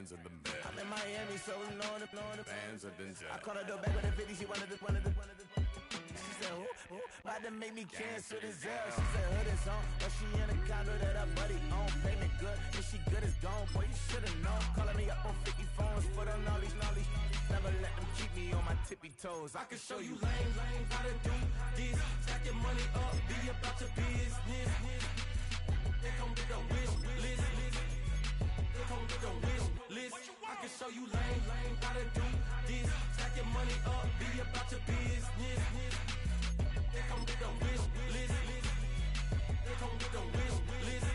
hands in the bed. I'm in Miami, so knowing the Fans have been I jacked. called her door back with a 50, she wanted the. She said, who, about to make me cancel this L. She said, hood is on, but she in a condo that her buddy own. Payment good, if she good is gone, boy, you should've known. Calling me up on 50 phones, foot on all these. Never let them keep me on my tippy toes. I can show you lame, how to do this. Stack your money up, be about your business. They come with a wish list. They come with a wish list. I can show you lame, how to do this. Stack your money up, be about your business. They come with a wish list. They come with a wish list.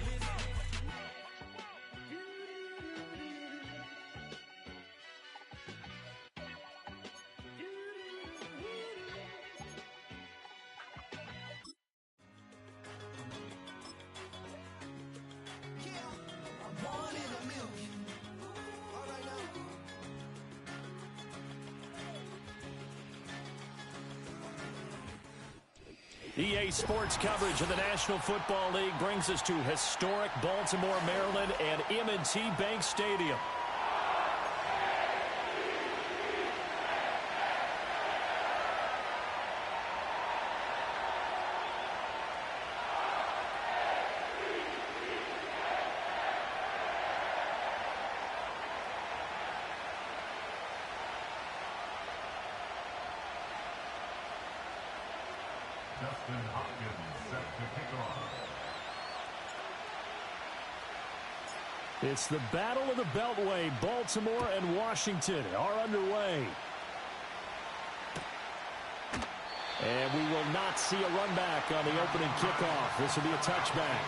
EA Sports coverage of the National Football League brings us to historic Baltimore, Maryland, and M&T Bank Stadium. It's the Battle of the Beltway. Baltimore and Washington are underway. And we will not see a run back on the opening kickoff. This will be a touchback.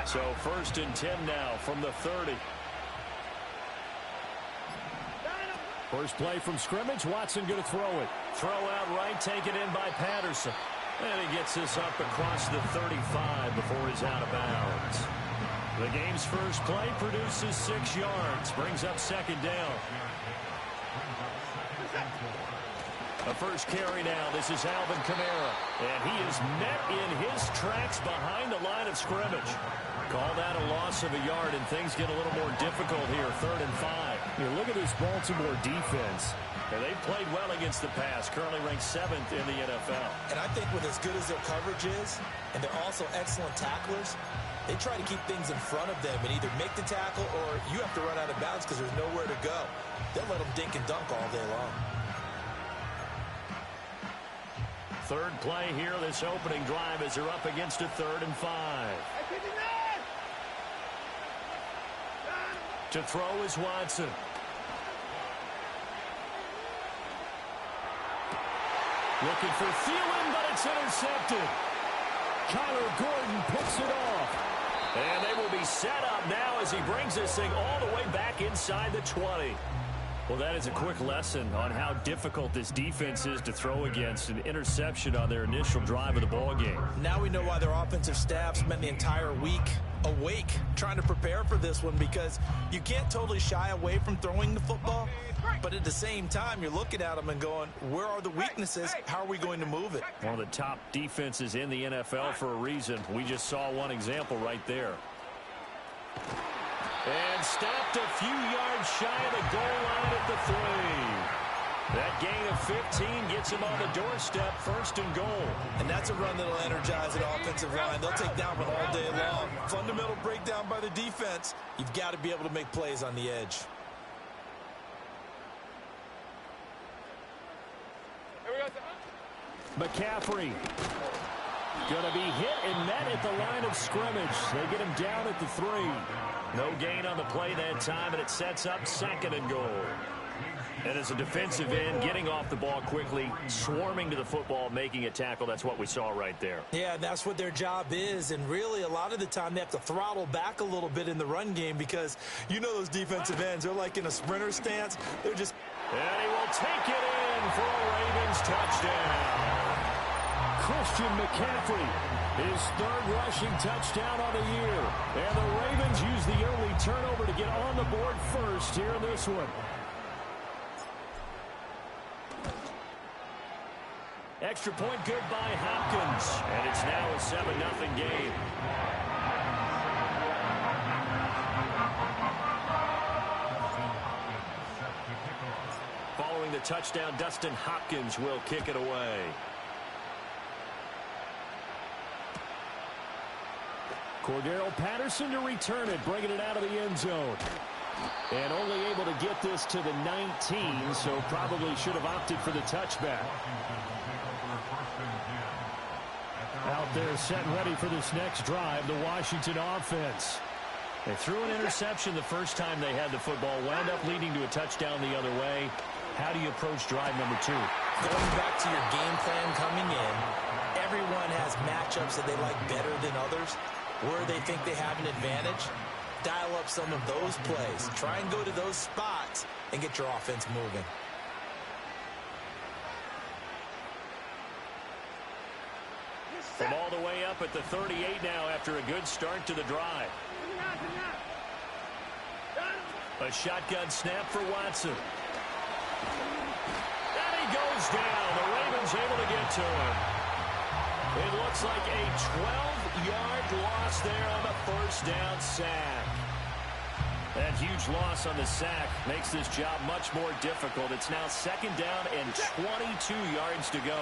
So 1st and 10 now from the 30. First play from scrimmage. Watson going to throw it. Throw out right, taken in by Patterson. And he gets this up across the 35 before he's out of bounds. The game's first play produces 6 yards. Brings up 2nd down. The first carry now. This is Alvin Kamara. And he is met in his tracks behind the line of scrimmage. Call that a loss of a yard, and things get a little more difficult here. 3rd and 5. Here, look at this Baltimore defense. And they've played well against the pass. Currently ranked 7th in the NFL. And I think with as good as their coverage is, and they're also excellent tacklers, they try to keep things in front of them and either make the tackle or you have to run out of bounds because there's nowhere to go. They'll let them dink and dunk all day long. Third play here, this opening drive, as they're up against a 3rd and 5. To throw is Watson. Looking for Thielen, but it's intercepted. Kyler Gordon picks it off. And they will be set up now as he brings this thing all the way back inside the 20. Well, that is a quick lesson on how difficult this defense is to throw against. An interception on their initial drive of the ball game. Now we know why their offensive staff spent the entire week awake trying to prepare for this one, because you can't totally shy away from throwing the football, but at the same time you're looking at them and going, where are the weaknesses? How are we going to move it? One of the top defenses in the NFL for a reason. We just saw one example right there. And stopped a few yards shy of the goal line at the 3. That gain of 15 gets him on the doorstep, 1st and goal. And that's a run that'll energize an offensive line. They'll take that one all day long. Fundamental breakdown by the defense. You've got to be able to make plays on the edge. McCaffrey going to be hit and met at the line of scrimmage. They get him down at the 3. No gain on the play that time, and it sets up 2nd and goal. And as a defensive end, getting off the ball quickly, swarming to the football, making a tackle, that's what we saw right there. Yeah, that's what their job is, and really a lot of the time they have to throttle back a little bit in the run game because you know those defensive ends, they're like in a sprinter stance. They're just... And he will take it in for a Ravens touchdown. Christian McCaffrey, his third rushing touchdown on the year. And the Ravens use the early turnover to get on the board first here in this one. Extra point good by Hopkins. And it's now a 7-0 game. Following the touchdown, Dustin Hopkins will kick it away. Cordero Patterson to return it, bringing it out of the end zone. And only able to get this to the 19, so probably should have opted for the touchback. Out there set and ready for this next drive, the Washington offense. They threw an interception the first time they had the football, wound up leading to a touchdown the other way. How do you approach drive number 2? Going back to your game plan coming in, everyone has matchups that they like better than others, where they think they have an advantage. Dial up some of those plays. Try and go to those spots and get your offense moving. From all the way up at the 38 now after a good start to the drive. A shotgun snap for Watson. And he goes down. The Ravens able to get to him. It looks like a 12-yard loss there on the first down sack. That huge loss on the sack makes this job much more difficult. It's now second down and 22 yards to go.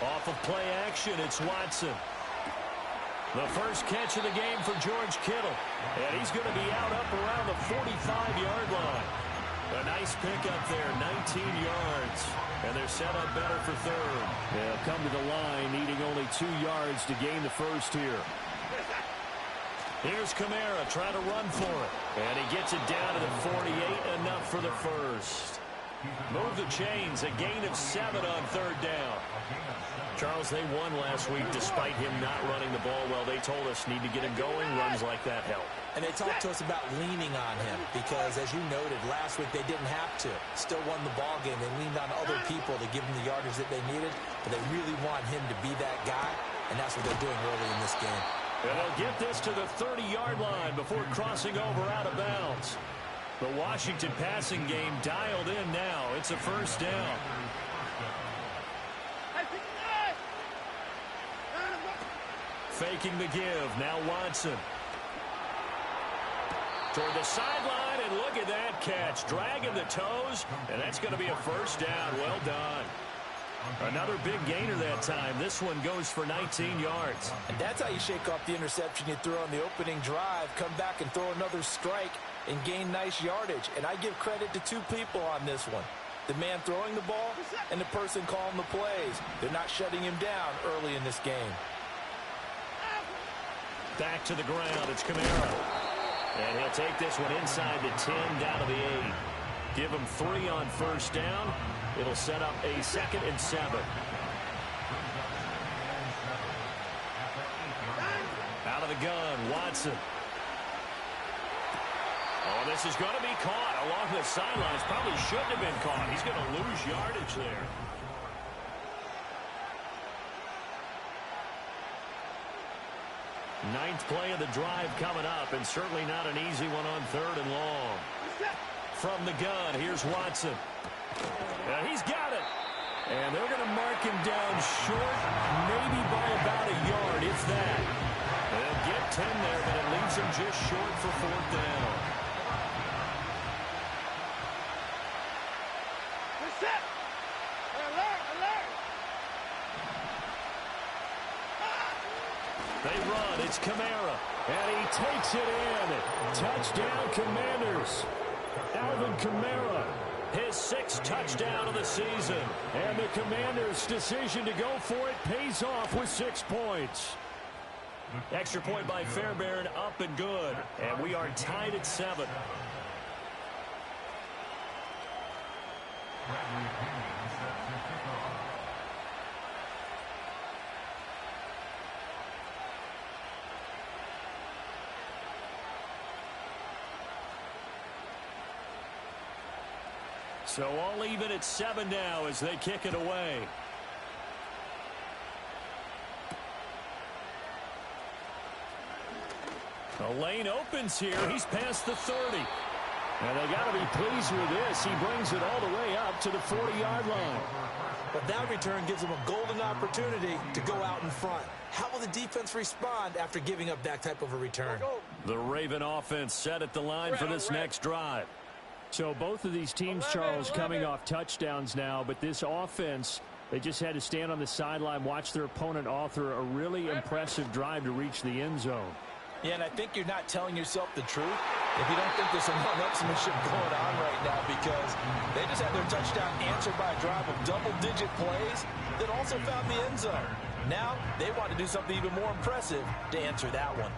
Off of play action, it's Watson. The first catch of the game for George Kittle. And he's going to be out up around the 45-yard line. A nice pickup there, 19 yards. And they're set up better for third. They'll come to the line, needing only 2 yards to gain the first here. Here's Kamara trying to run for it. And he gets it down to the 48, enough for the first. Move the chains, a gain of 7 on third down. Charles, they won last week despite him not running the ball well. They told us need to get him going. Runs like that help. And they talked to us about leaning on him because, as you noted, last week they didn't have to. Still won the ball game. They leaned on other people to give them the yardage that they needed, but they really want him to be that guy, and that's what they're doing early in this game. And they'll get this to the 30-yard line before crossing over out of bounds. The Washington passing game dialed in now. It's a first down. Faking the give. Now Watson. Toward the sideline, and look at that catch. Dragging the toes, and that's going to be a first down. Well done. Another big gainer that time. This one goes for 19 yards. And that's how you shake off the interception you threw on the opening drive. Come back and throw another strike and gain nice yardage. And I give credit to two people on this one. The man throwing the ball and the person calling the plays. They're not shutting him down early in this game. Back to the ground. It's Kamara. And he'll take this one inside the 10, down to the 8. Give him 3 on first down. It'll set up a 2nd and 7. Out of the gun, Watson. Oh, this is going to be caught along the sidelines. Probably shouldn't have been caught. He's going to lose yardage there. Ninth play of the drive coming up, and certainly not an easy one on 3rd and long. From the gun, here's Watson. And he's got it. And they're going to mark him down short, maybe by about a yard, if that. They'll get 10 there, but it leaves him just short for 4th down. They run. It's Kamara. And he takes it in. Touchdown, Commanders. Alvin Kamara. His 6th touchdown of the season. And the Commanders' decision to go for it pays off with 6 points. Extra point by Fairbairn, up and good. And we are tied at 7. So all even at 7 now as they kick it away. The lane opens here. He's past the 30. And they got to be pleased with this. He brings it all the way up to the 40-yard line. But that return gives them a golden opportunity to go out in front. How will the defense respond after giving up that type of a return? The Raven offense set at the line for this next drive. So both of these teams, Charles, coming off touchdowns now, but this offense, they just had to stand on the sideline, watch their opponent author a really impressive drive to reach the end zone. Yeah, and I think you're not telling yourself the truth if you don't think there's some one-upsmanship going on right now, because they just had their touchdown answered by a drive of double-digit plays that also found the end zone. Now they want to do something even more impressive to answer that one.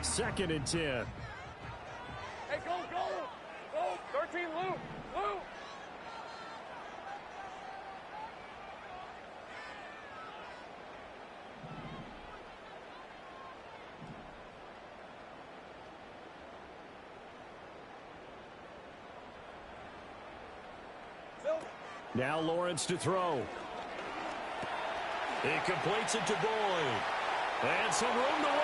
Second and 10. Hey, go! 13, Lou! Now Lawrence to throw. He completes it to Boyd. And some room to work.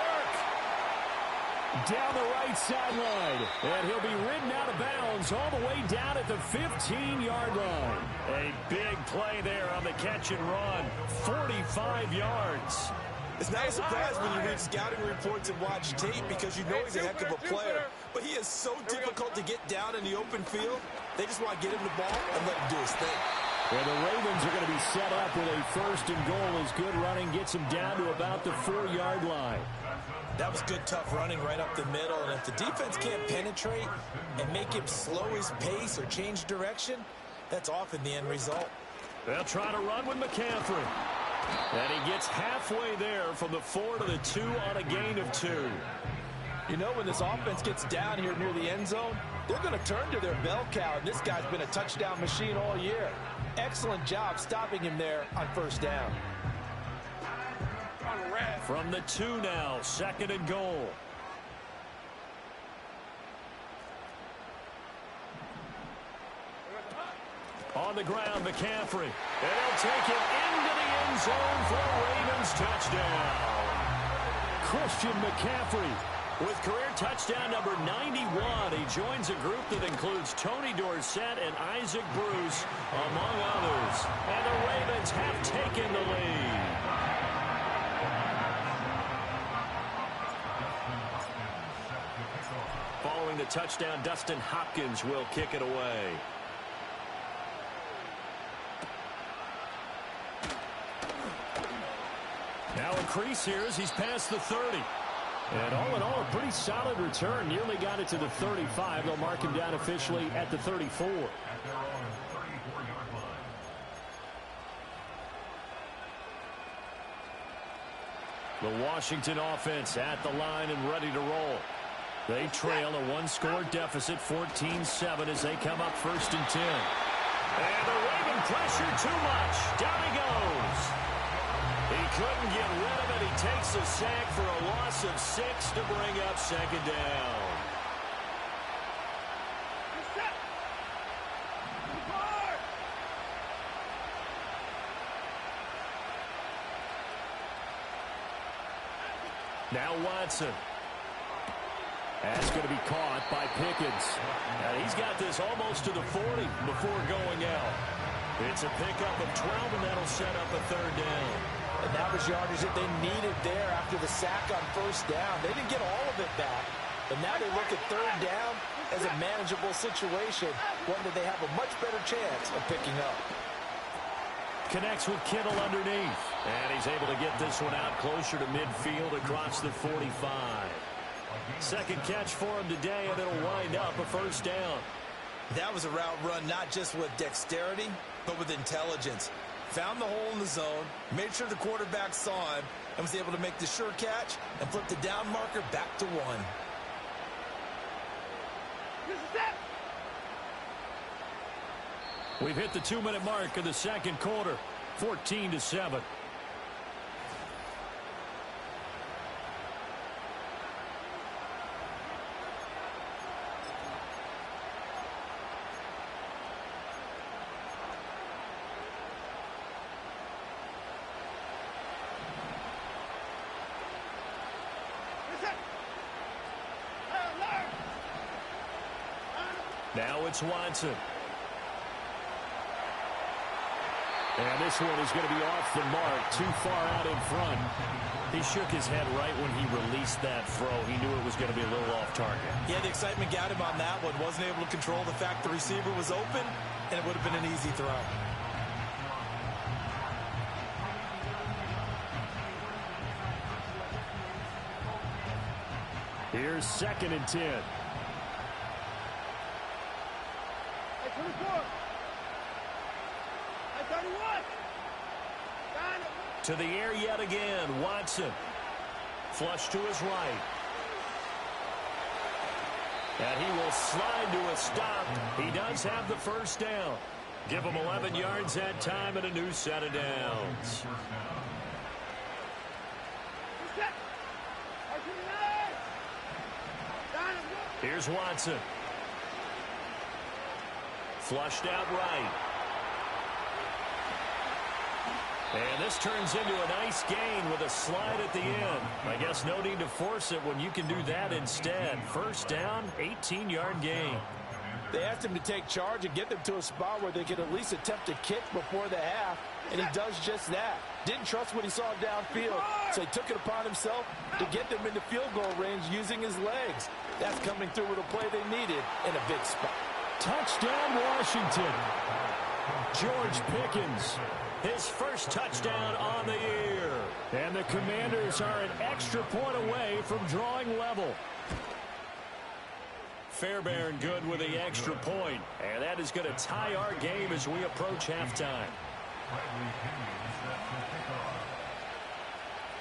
Down the right sideline. And he'll be ridden out of bounds all the way down at the 15-yard line. A big play there on the catch and run. 45 yards. It's not a surprise when you read scouting reports and watch tape, because you know he's a heck of a player. But he is so difficult to get down in the open field. They just want to get him the ball and let him do his thing. Well, the Ravens are going to be set up with a first and goal as good running gets him down to about the 4-yard line. That was good, tough running right up the middle. And if the defense can't penetrate and make him slow his pace or change direction, that's often the end result. They'll try to run with McCaffrey. And he gets halfway there from the 4 to the 2 on a gain of 2. You know, when this offense gets down here near the end zone, they're going to turn to their bell cow, and this guy's been a touchdown machine all year. Excellent job stopping him there on first down. From the 2 now, second and goal. On the ground, McCaffrey. And he'll take it into the end zone for a Ravens touchdown. Christian McCaffrey. With career touchdown number 91, he joins a group that includes Tony Dorsett and Isaac Bruce, among others. And the Ravens have taken the lead. Following the touchdown, Dustin Hopkins will kick it away. Now a crease here as he's past the 30. And all in all, a pretty solid return. Nearly got it to the 35. They'll mark him down officially at the 34. The Washington offense at the line and ready to roll. They trail a one-score deficit, 14-7, as they come up first and 10. And the Raven pressure too much. Down he goes. He couldn't get rid of it. He takes a sack for a loss of 6 to bring up second down. Now Watson. That's going to be caught by Pickens. And he's got this almost to the 40 before going out. It's a pickup of 12, and that'll set up a third down. And that was yardage that they needed there after the sack on first down. They didn't get all of it back, but now they look at third down as a manageable situation, one that they have a much better chance of picking up. Connects with Kittle underneath. And he's able to get this one out closer to midfield across the 45. Second catch for him today, and it'll wind up a first down. That was a route run not just with dexterity, but with intelligence. Found the hole in the zone, made sure the quarterback saw him, and was able to make the sure catch and flip the down marker back to 1. We've hit the 2-minute mark of the second quarter, 14-7. Now it's Watson. And this one is going to be off the mark, too far out in front. He shook his head right when he released that throw. He knew it was going to be a little off target. Yeah, the excitement got him on that one. Wasn't able to control the fact the receiver was open, and it would have been an easy throw. Here's 2nd and 10. To the air yet again, Watson. Flush to his right. And he will slide to a stop. He does have the first down. Give him 11 yards that time and a new set of downs. Here's Watson. Flushed out right. And this turns into a nice gain with a slide at the end. I guess no need to force it when you can do that instead. First down, 18-yard gain. They asked him to take charge and get them to a spot where they could at least attempt to kick before the half, and he does just that. Didn't trust what he saw downfield, so he took it upon himself to get them into field goal range using his legs. That's coming through with a play they needed in a big spot. Touchdown, Washington. George Pickens. His first touchdown on the year. And the Commanders are an extra point away from drawing level. Fairbairn good with the extra point. And that is going to tie our game as we approach halftime.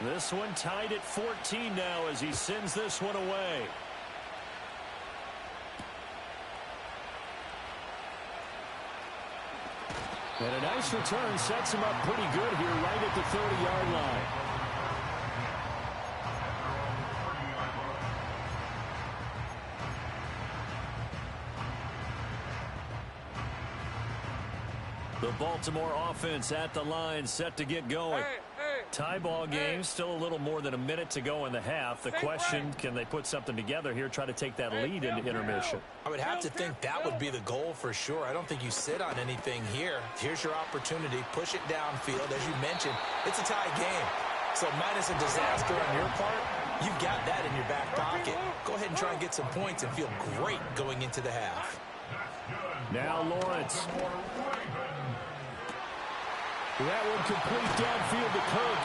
This one tied at 14 now as he sends this one away. And a nice return sets him up pretty good here right at the 30-yard line. The Baltimore offense at the line set to get going. Tie ball game, still a little more than a minute to go in the half. The question, can they put something together here, try to take that lead into intermission? I would have to think that would be the goal for sure. I don't think you sit on anything here. Here's your opportunity. Push it downfield. As you mentioned, it's a tie game. So minus a disaster on your part, you've got that in your back pocket. Go ahead and try and get some points and feel great going into the half. Now Lawrence. That one complete downfield to Kirk.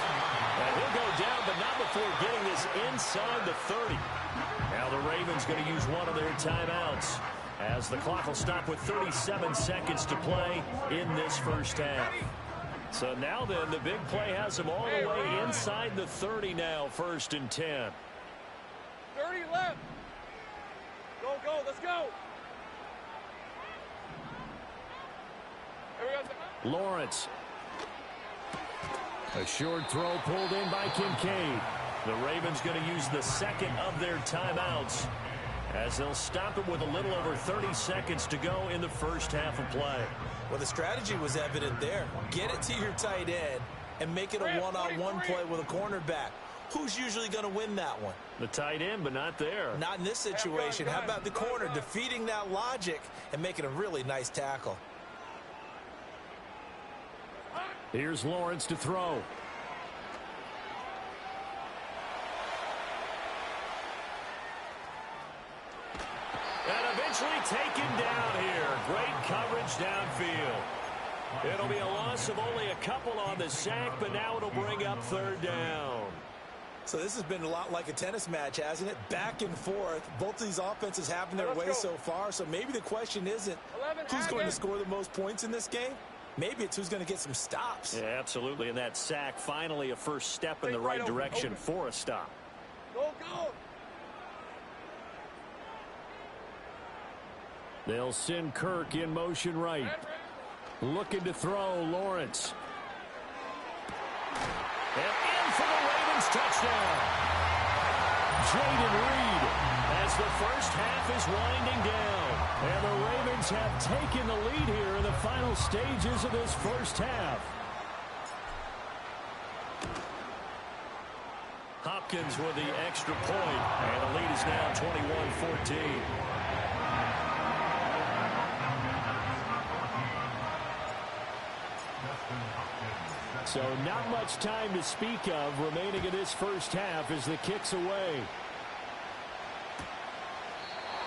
And he'll go down, but not before getting this inside the 30. Now the Ravens going to use one of their timeouts as the clock will stop with 37 seconds to play in this first half. So now then, the big play has them all the way inside the 30 now, 1st and 10. 30 left. Go, go, let's go. Here we go. Lawrence. A short throw pulled in by Kincaid. The Ravens going to use the second of their timeouts as they'll stop it with a little over 30 seconds to go in the first half of play. Well, the strategy was evident there. Get it to your tight end and make it a one-on-one play with a cornerback. Who's usually going to win that one? The tight end, but not there. Not in this situation. How about the corner defeating that logic and making a really nice tackle? Here's Lawrence to throw. Nicely taken down here. Great coverage downfield. It'll be a loss of only a couple on the sack, but now it'll bring up third down. So this has been a lot like a tennis match, hasn't it? Back and forth. Both of these offenses having their way so far. So maybe the question isn't who's going to score the most points in this game. Maybe it's who's going to get some stops. Yeah, absolutely. And that sack, finally a first step in the right direction for a stop. Go, go. They'll send Kirk in motion right. Looking to throw, Lawrence. And in for the Ravens touchdown. Jaden Reed. As the first half is winding down. And the Ravens have taken the lead here in the final stages of this first half. Hopkins with the extra point. And the lead is now 21-14. So not much time to speak of remaining in this first half as the kick's away.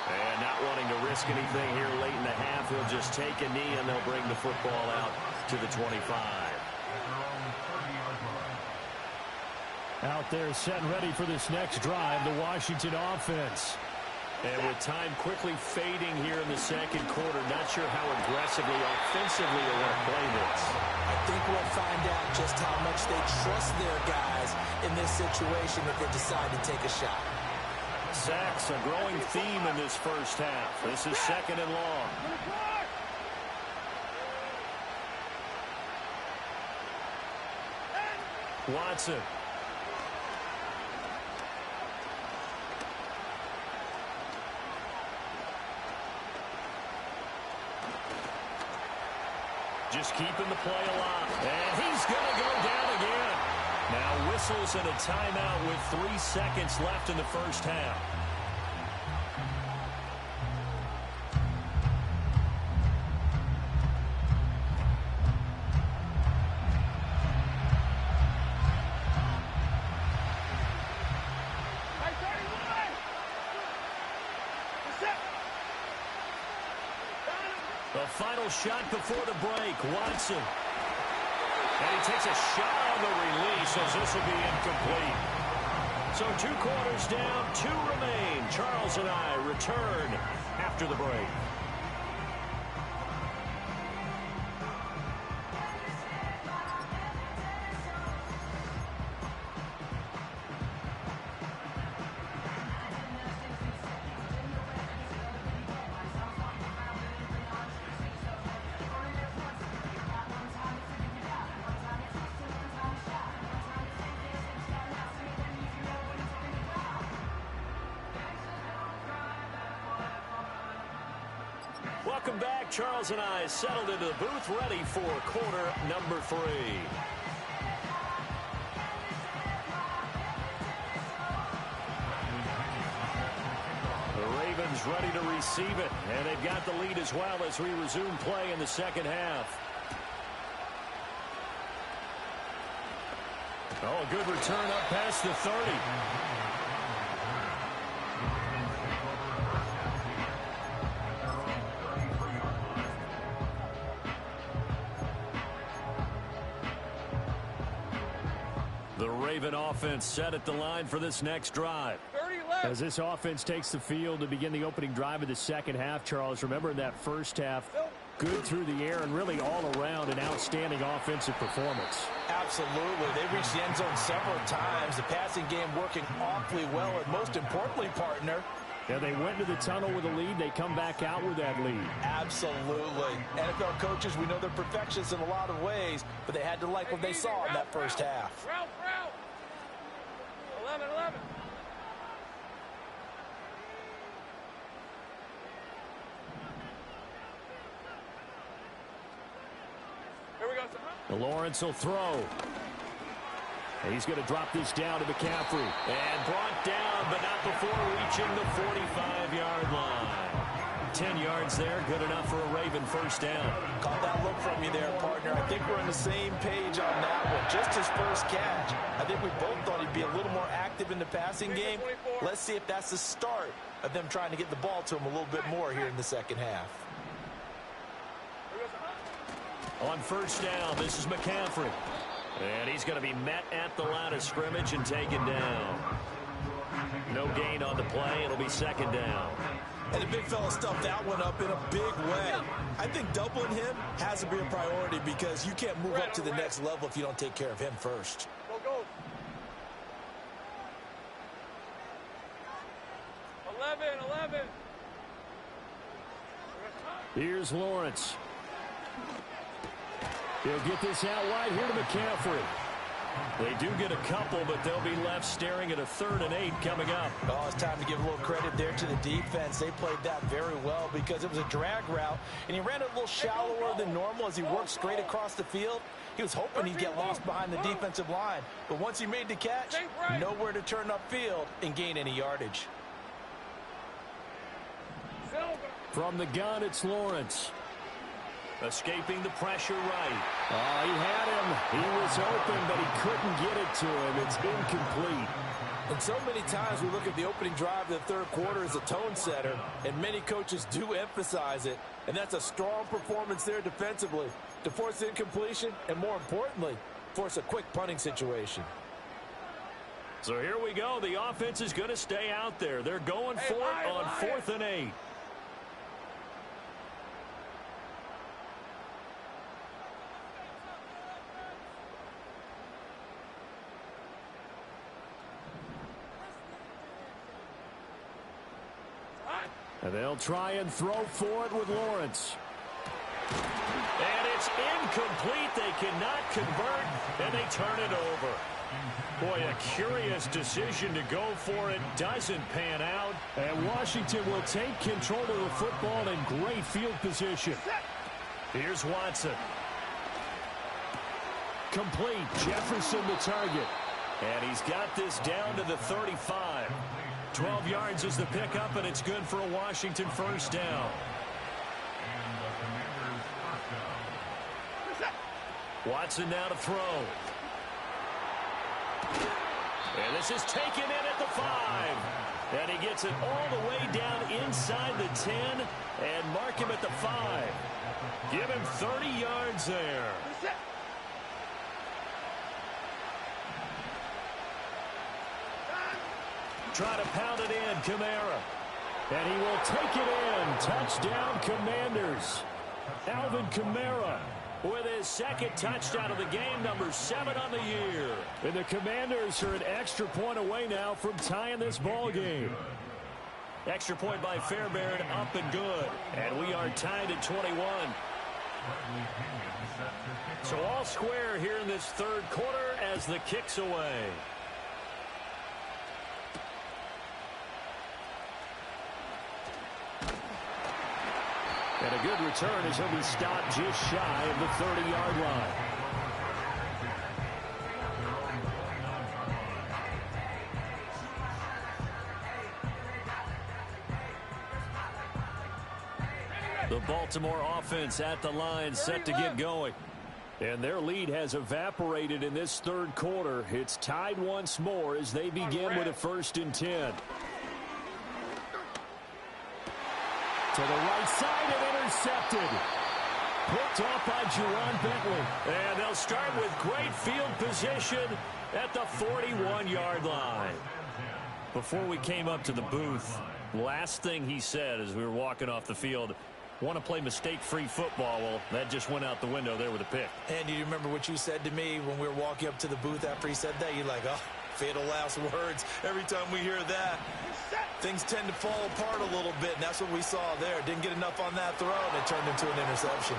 And not wanting to risk anything here late in the half, he'll just take a knee and they'll bring the football out to the 25. Out there set and ready for this next drive, the Washington offense. And with time quickly fading here in the second quarter, not sure how aggressively, offensively they want to play this. I think we'll find out just how much they trust their guys in this situation if they decide to take a shot. Sacks, a growing theme in this first half. This is second and long. Watson. Just keeping the play alive. And he's going to go down again. Now whistles and a timeout with 3 seconds left in the first half. The final shot before the break, Watson. And he takes a shot on the release as this will be incomplete. So 2 quarters down, 2 remain. Charles and I return after the break. Welcome back. Charles and I settled into the booth, ready for quarter number 3. The Ravens ready to receive it, and they've got the lead as well as we resume play in the second half. Oh, a good return up past the 30. The Raven offense set at the line for this next drive. 30 left. As this offense takes the field to begin the opening drive of the second half, Charles, remember in that first half, good through the air and really all around an outstanding offensive performance. Absolutely. They reached the end zone several times. The passing game working awfully well, and most importantly, partner, Yeah, they went to the tunnel with a lead. They come back out with that lead. absolutely. NFL coaches, we know they're perfectionists in a lot of ways, but they had to like what they saw in that first half. Route. 11. Here we go, sir. Lawrence will throw. And he's going to drop this down to McCaffrey. And brought down, but not before reaching the 45-yard line. 10 yards there, good enough for a Raven first down. Caught that look from you there, partner. I think we're on the same page on that one. Just his first catch. I think we both thought he'd be a little more active in the passing game. Let's see if that's the start of them trying to get the ball to him a little bit more here in the second half. On first down, this is McCaffrey. And he's going to be met at the line of scrimmage and taken down. No gain on the play. It'll be second down. And the big fella stuffed that one up in a big way. I think doubling him has to be a priority because you can't move up to the next level if you don't take care of him first. Go. 11. Here's Lawrence. He'll get this out wide here to McCaffrey. They do get a couple, but they'll be left staring at a 3rd and 8 coming up. Oh, it's time to give a little credit there to the defense. They played that very well because it was a drag route, and he ran it a little shallower than normal as he worked straight across the field. He was hoping he'd get lost behind the defensive line, but once he made the catch, nowhere to turn upfield and gain any yardage. From the gun, it's Lawrence. Escaping the pressure right. Oh, he had him. He was open, but he couldn't get it to him. It's incomplete. And so many times we look at the opening drive of the third quarter as a tone setter, and many coaches do emphasize it. And that's a strong performance there defensively to force incompletion and, more importantly, force a quick punting situation. So here we go. The offense is going to stay out there. They're going for it on 4th and 8. And they'll try and throw for it with Lawrence. And it's incomplete. They cannot convert, and they turn it over. Boy, a curious decision to go for it. Doesn't pan out. And Washington will take control of the football in great field position. Here's Watson. Complete. Jefferson the target. And he's got this down to the 35. 12 yards is the pickup, and it's good for a Washington first down. Watson now to throw. And this is taken in at the 5. And he gets it all the way down inside the 10 and mark him at the 5. Give him 30 yards there. Try to pound it in, Kamara. And he will take it in. Touchdown, Commanders. Alvin Kamara with his second touchdown of the game, number 7 on the year. And the Commanders are an extra point away now from tying this ball game. Extra point by Fairbairn, up and good. And we are tied at 21. So all square here in this third quarter as the kick's away. And a good return as he'll be stopped just shy of the 30-yard line. The Baltimore offense at the line, set to get going. And their lead has evaporated in this third quarter. It's tied once more as they begin with a 1st and 10. To the right side and intercepted. Picked off by Jerron Bentley. And they'll start with great field position at the 41-yard line. Before we came up to the booth, last thing he said as we were walking off the field, want to play mistake-free football. Well, that just went out the window there with a pick. And do you remember what you said to me when we were walking up to the booth after he said that? You're like, oh, fatal last words. Every time we hear that, things tend to fall apart a little bit, and that's what we saw there. Didn't get enough on that throw, and it turned into an interception.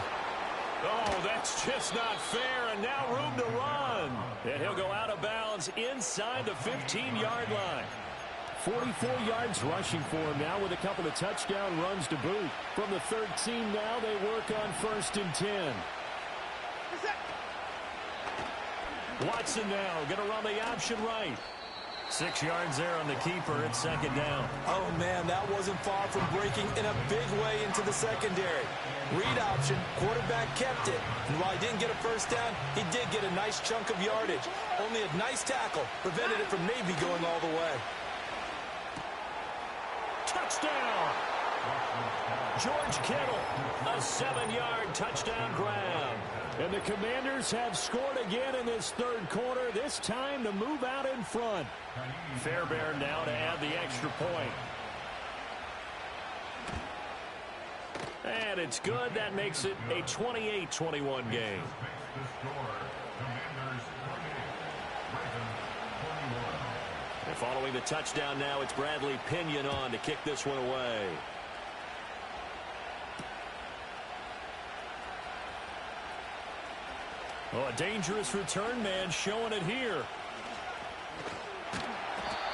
Oh, that's just not fair, and now room to run. And he'll go out of bounds inside the 15-yard line. 44 yards rushing for him now with a couple of touchdown runs to boot. From the 13 now, they work on 1st and 10. Watson now going to run the option right. 6 yards there on the keeper. It's second down. Oh, man, that wasn't far from breaking in a big way into the secondary. Read option, quarterback kept it. And while he didn't get a first down, he did get a nice chunk of yardage. Only a nice tackle prevented it from maybe going all the way. touchdown. George Kittle, a 7-yard touchdown grab. And the Commanders have scored again in this third quarter, this time to move out in front. Fairbairn now to add the extra point. And it's good. That makes it a 28-21 game. And following the touchdown now, it's Bradley Pinion on to kick this one away. Oh, a dangerous return man showing it here.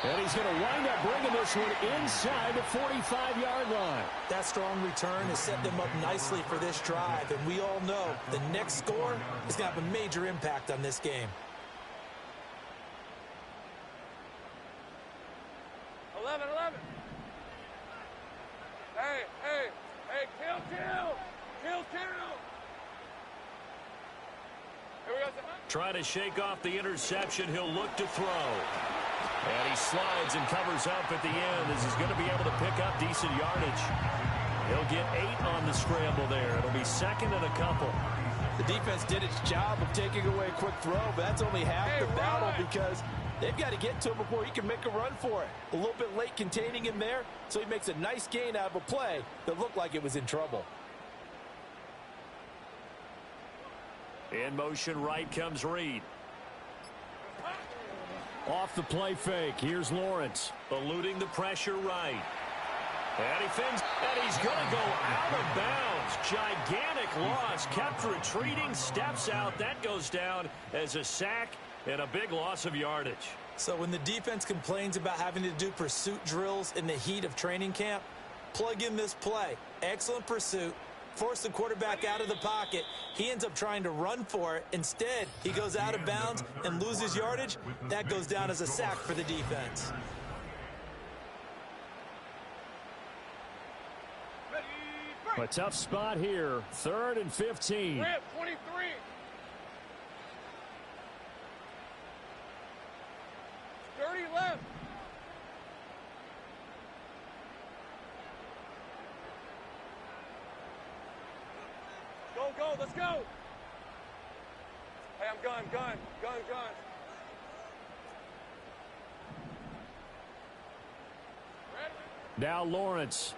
And he's going to wind up bringing this one inside the 45-yard line. That strong return has set them up nicely for this drive, and we all know the next score is going to have a major impact on this game. 11. Hey, kill. Here we go. Trying to shake off the interception. He'll look to throw. And he slides and covers up at the end as he's going to be able to pick up decent yardage. He'll get 8 on the scramble there. It'll be second and a couple. The defense did its job of taking away a quick throw, but that's only half the battle because they've got to get to him before he can make a run for it. A little bit late containing him there, so he makes a nice gain out of a play that looked like it was in trouble. In motion right comes Reed. Off the play fake, here's Lawrence. Eluding the pressure right. And he fins, and he's going to go out of bounds. Gigantic loss, kept retreating, steps out. That goes down as a sack and a big loss of yardage. So when the defense complains about having to do pursuit drills in the heat of training camp, plug in this play. Excellent pursuit. Force the quarterback out of the pocket. He ends up trying to run for it. Instead, he goes out of bounds and loses yardage. That goes down as a sack for the defense. A tough spot here. 3rd and 15. Rip, 23. Left. Go, let's go. Hey, I'm gun. Now Lawrence.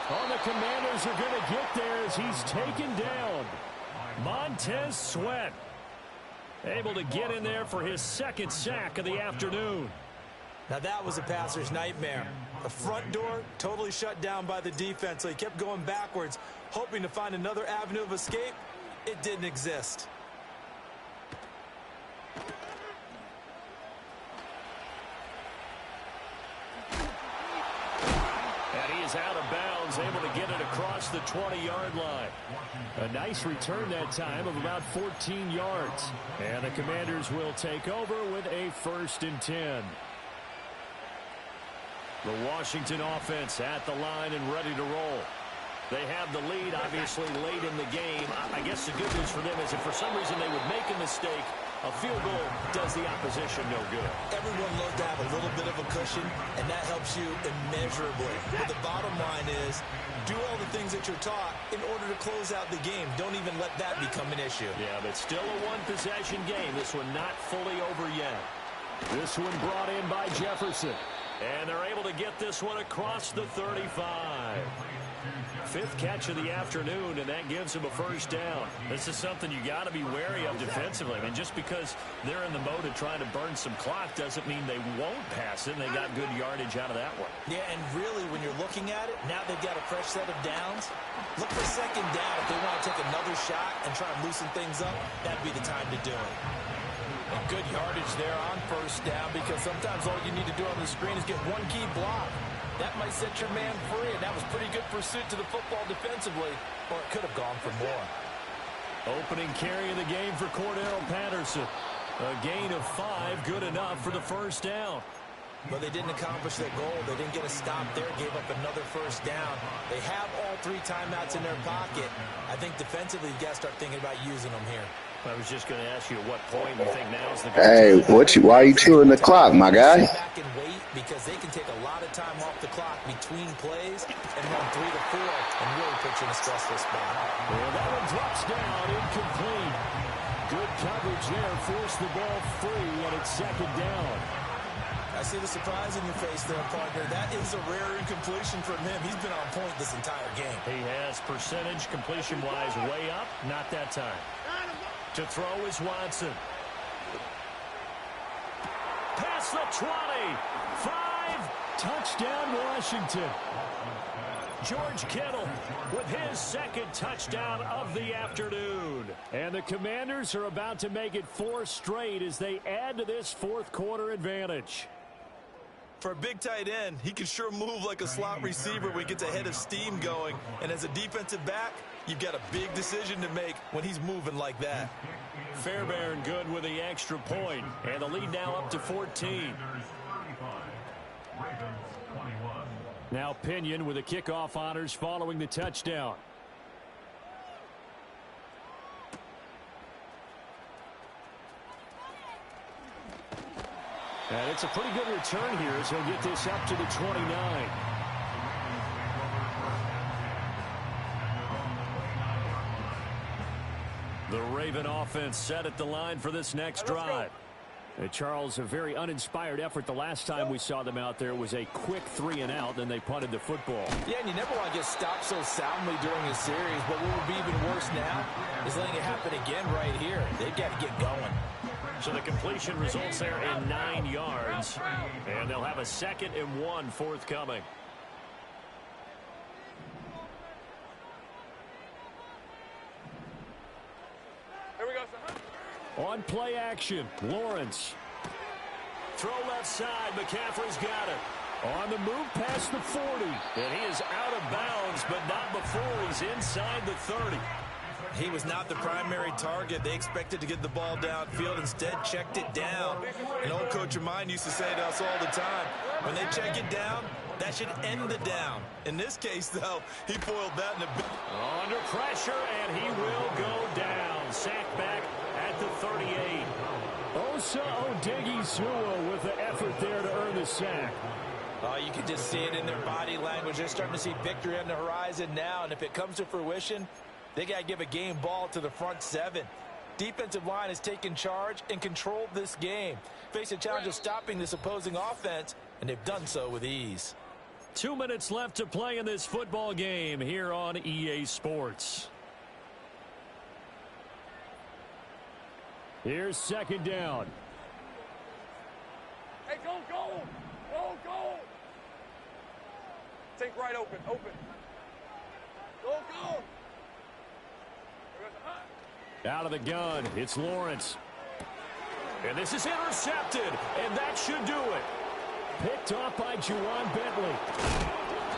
Oh, the Commanders are going to get there as he's taken down. Montez Sweat able to get in there for his 2nd sack of the afternoon. Now that was a passer's nightmare. The front door totally shut down by the defense, so he kept going backwards, hoping to find another avenue of escape. It didn't exist. And he is out of bounds, able to get it across the 20-yard line. A nice return that time of about 14 yards. And the Commanders will take over with a 1st and 10. The Washington offense at the line and ready to roll. They have the lead, obviously, late in the game. I guess the good news for them is if for some reason they would make a mistake, a field goal does the opposition no good. Everyone loves to have a little bit of a cushion, and that helps you immeasurably. But the bottom line is, do all the things that you're taught in order to close out the game. Don't even let that become an issue. Yeah, but still a one-possession game. This one not fully over yet. This one brought in by Jefferson. And they're able to get this one across the 35. 5th catch of the afternoon, and that gives him a 1st down. This is something you got to be wary of defensively. I mean, just because they're in the mode of trying to burn some clock doesn't mean they won't pass it, and they got good yardage out of that one. Yeah, and really, when you're looking at it, now they've got a fresh set of downs. Look for 2nd down. If they want to take another shot and try and loosen things up, that'd be the time to do it. And good yardage there on 1st down, because sometimes all you need to do on the screen is get one key block. That might set your man free, and that was pretty good pursuit to the football defensively, or it could have gone for more. Opening carry of the game for Cordero Patterson. A gain of 5, good enough for the 1st down. But they didn't accomplish their goal. They didn't get a stop there, gave up another 1st down. They have all 3 timeouts in their pocket. I think defensively, you've got to start thinking about using them here. I was just going to ask you at what point you think now's the good Hey, time. why you chewing the clock, my guy? Sit back and wait because they can take a lot of time off the clock between plays and run 3 to 4 and really put you in a stressful spot. Well, that one drops down, incomplete. Good coverage there, forced the ball free, and it's second down. I see the surprise in your face there, partner. That is a rare incompletion from him. He's been on point this entire game. He has percentage completion-wise way up, not that time. To throw is Watson. Past the 20. 5. Touchdown, Washington. George Kittle with his second touchdown of the afternoon. And the Commanders are about to make it 4 straight as they add to this fourth quarter advantage. For a big tight end, he can sure move like a slot receiver when he gets a head of steam going. And as a defensive back, you've got a big decision to make when he's moving like that. Fairbairn good with the extra point. And the lead now up to 14. Now Pinion with the kickoff honors following the touchdown. And it's a pretty good return here as he'll get this up to the 29. The Raven offense set at the line for this next drive. Charles, a very uninspired effort the last time we saw them out there. It was a quick 3 and out, then they punted the football. Yeah, and you never want to get stopped so soundly during a series, but what would be even worse now is letting it happen again right here. They've got to get going. So the completion results there in 9 yards, and they'll have a 2nd and 1 forthcoming. Here we go, son. On play action, Lawrence. Throw left side, McCaffrey's got it. On the move past the 40. And he is out of bounds, but not before he's inside the 30. He was not the primary target. They expected to get the ball downfield. Instead, checked it down. An old coach of mine used to say to us all the time, when they check it down, that should end the down. In this case, though, he foiled that in a bit. Under pressure, and he will go down. Sacked back at the 38. Osa Odighizuwa with the effort there to earn the sack. Oh, you can just see it in their body language. They're starting to see victory on the horizon now, and if it comes to fruition, they got to give a game ball to the front 7. Defensive line has taken charge and controlled this game. Face a challenge of stopping this opposing offense, and they've done so with ease. 2 minutes left to play in this football game here on EA Sports. Here's second down. Hey, go, go. Go, go. Take right open, open. Go, go. Out of the gun, it's Lawrence. And this is intercepted, and that should do it. Picked off by Juwan Bentley.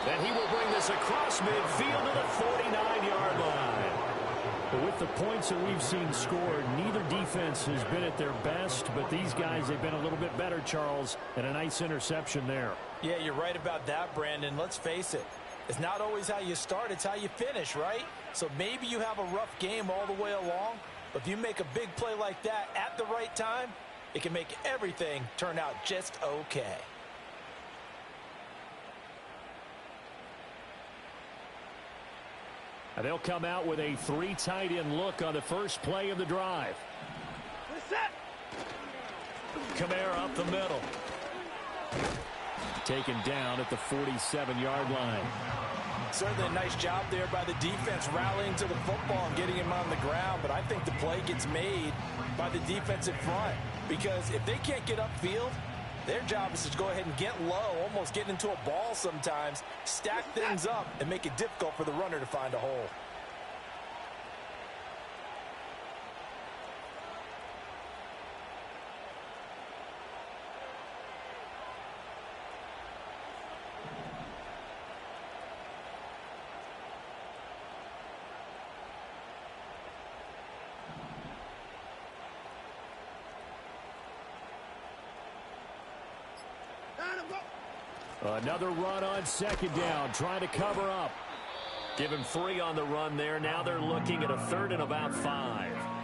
And he will bring this across midfield to the 49-yard line. But with the points that we've seen scored, neither defense has been at their best, but these guys, they've been a little bit better, Charles, and a nice interception there. Yeah, you're right about that, Brandon. Let's face it. It's not always how you start, it's how you finish, right? So maybe you have a rough game all the way along, but if you make a big play like that at the right time, it can make everything turn out just okay. And they'll come out with a 3 tight end look on the first play of the drive. Kamara up the middle. Taken down at the 47-yard line. Certainly a nice job there by the defense rallying to the football and getting him on the ground, but I think the play gets made by the defensive front because if they can't get upfield, their job is to go ahead and get low, almost get into a ball sometimes, stack things up, and make it difficult for the runner to find a hole. Another run on second down, trying to cover up. Give him 3 on the run there. Now they're looking at a 3rd and about 5.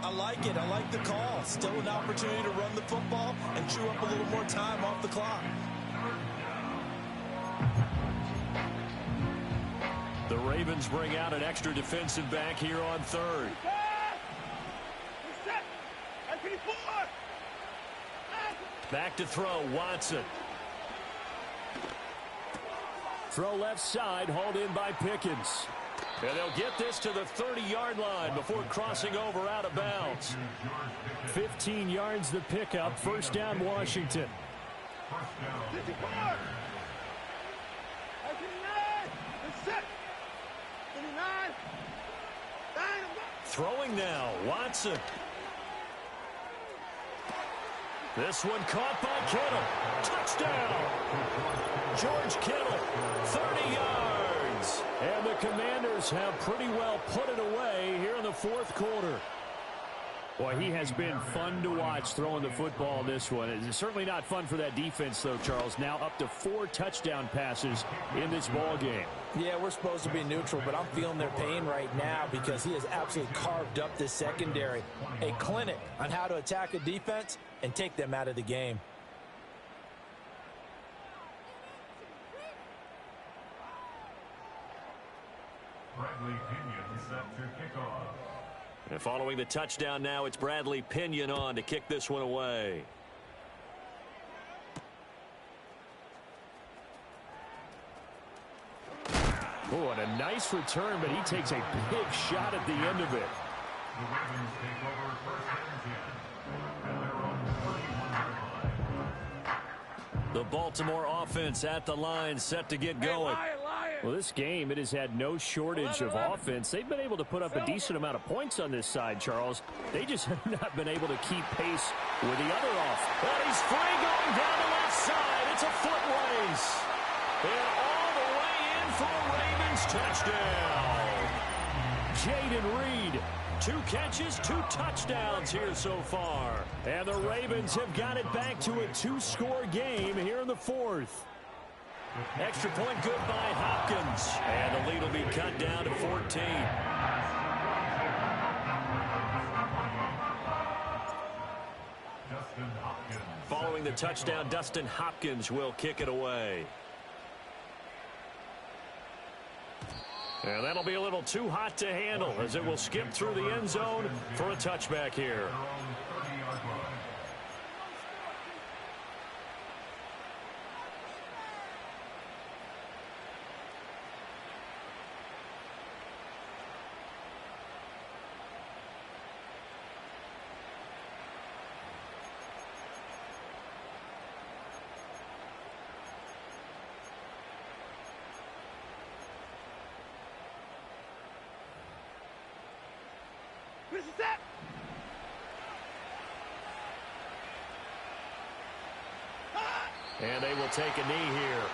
I like it. I like the call. Still an opportunity to run the football and chew up a little more time off the clock. The Ravens bring out an extra defensive back here on 3rd. Back to throw, Watson. Throw left side, hauled in by Pickens. And they'll get this to the 30-yard line before crossing over out of bounds. 15 yards the pickup. First down, Washington. Throwing now, Watson. This one caught by Kittle. Touchdown! George Kittle, 30 yards. And the Commanders have pretty well put it away here in the 4th quarter. Boy, he has been fun to watch throwing the football in this one. It's certainly not fun for that defense, though, Charles. Now up to 4 touchdown passes in this ball game. Yeah, we're supposed to be neutral, but I'm feeling their pain right now because he has absolutely carved up this secondary. A clinic on how to attack a defense and take them out of the game. Bradley Pinion set to kick off. And following the touchdown now, it's Bradley Pinion on to kick this one away. Oh, and a nice return, but he takes a big shot at the end of it. The Ravens take over 1st and 10. And they're on the 31-yard line. The Baltimore offense at the line, set to get going. Well, this game, it has had no shortage of offense. They've been able to put up a decent amount of points on this side, Charles. They just have not been able to keep pace with the other offense. But he's free going down the left side. It's a foot race. And all the way in for a Ravens touchdown. Jaden Reed, 2 catches, 2 touchdowns here so far. And the Ravens have got it back to a 2-score game here in the 4th. Extra point good by Hopkins. And the lead will be cut down to 14. Following the touchdown, Dustin Hopkins will kick it away. And that'll be a little too hot to handle as it will skip through the end zone for a touchback here. And they will take a knee here.